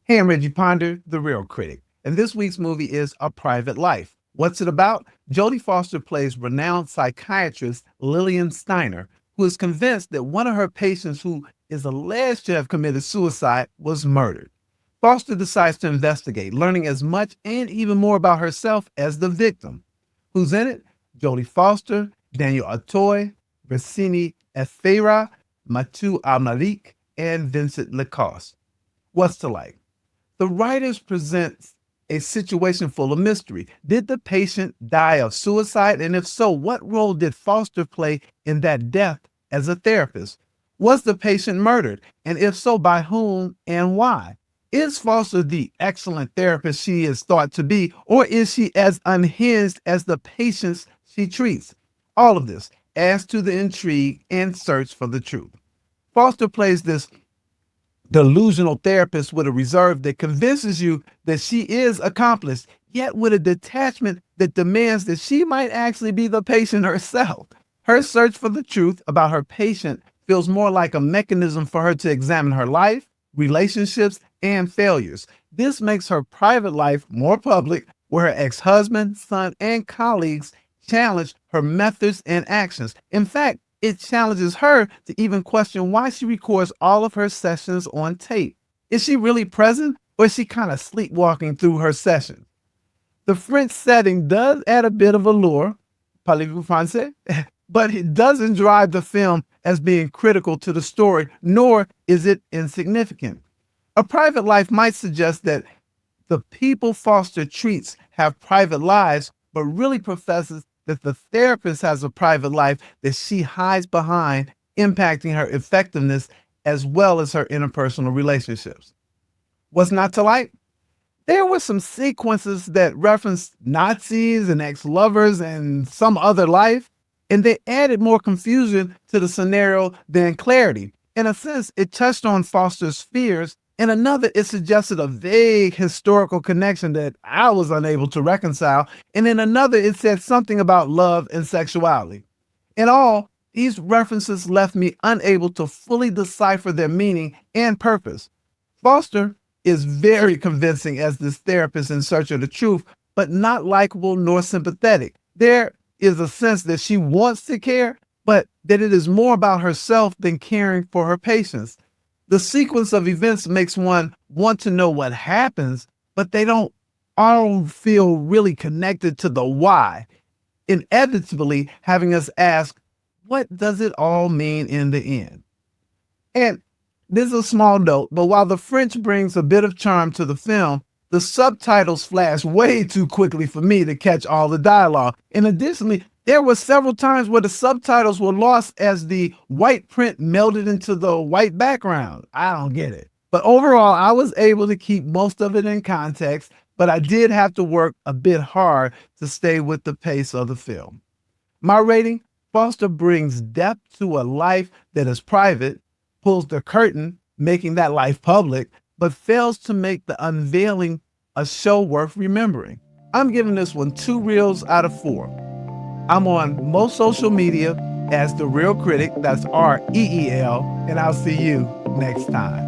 Hey, I'm Reggie Ponder, the Real Critic, and this week's movie is A Private Life. What's it about? Jodie Foster plays renowned psychiatrist Lillian Steiner, who is convinced that one of her patients, who is alleged to have committed suicide, was murdered. Foster decides to investigate, learning as much and even more about herself as the victim. Who's in it? Jodie Foster, Daniel Auteuil, Racine Efira, Matu Almalik, and Vincent Lacoste. What's to like? The writers present a situation full of mystery. Did the patient die of suicide? And if so, what role did Foster play in that death as a therapist? Was the patient murdered? And if so, by whom and why? Is Foster the excellent therapist she is thought to be, or is she as unhinged as the patients she treats? All of this adds to the intrigue and search for the truth. Foster plays this delusional therapist with a reserve that convinces you that she is accomplished, yet with a detachment that demands that she might actually be the patient herself. Her search for the truth about her patient feels more like a mechanism for her to examine her life, relationships, and failures. This makes her private life more public, where her ex-husband, son, and colleagues challenge her methods and actions. In fact, it challenges her to even question why she records all of her sessions on tape. Is she really present, or is she kind of sleepwalking through her session? The French setting does add a bit of allure, parlez-vous français? But it doesn't drive the film as being critical to the story, nor is it insignificant. A Private Life might suggest that the people Foster treats have private lives, but really professes that the therapist has a private life that she hides behind, impacting her effectiveness as well as her interpersonal relationships. What's not to like? There were some sequences that referenced Nazis and ex-lovers and some other life, and they added more confusion to the scenario than clarity. In a sense, it touched on Foster's fears. In another, it suggested a vague historical connection that I was unable to reconcile. And in another, it said something about love and sexuality. In all, these references left me unable to fully decipher their meaning and purpose. Foster is very convincing as this therapist in search of the truth, but not likable nor sympathetic. There is a sense that she wants to care, but that it is more about herself than caring for her patients. The sequence of events makes one want to know what happens, but they don't all feel really connected to the why, inevitably having us ask, what does it all mean in the end? And this is a small note, but while the French brings a bit of charm to the film, the subtitles flash way too quickly for me to catch all the dialogue. And additionally, there were several times where the subtitles were lost as the white print melded into the white background. I don't get it. But overall, I was able to keep most of it in context, but I did have to work a bit hard to stay with the pace of the film. My rating: Foster brings depth to a life that is private, pulls the curtain, making that life public, but fails to make the unveiling a show worth remembering. I'm giving this one 2 reels out of 4. I'm on most social media as The Real Critic, that's REEL, and I'll see you next time.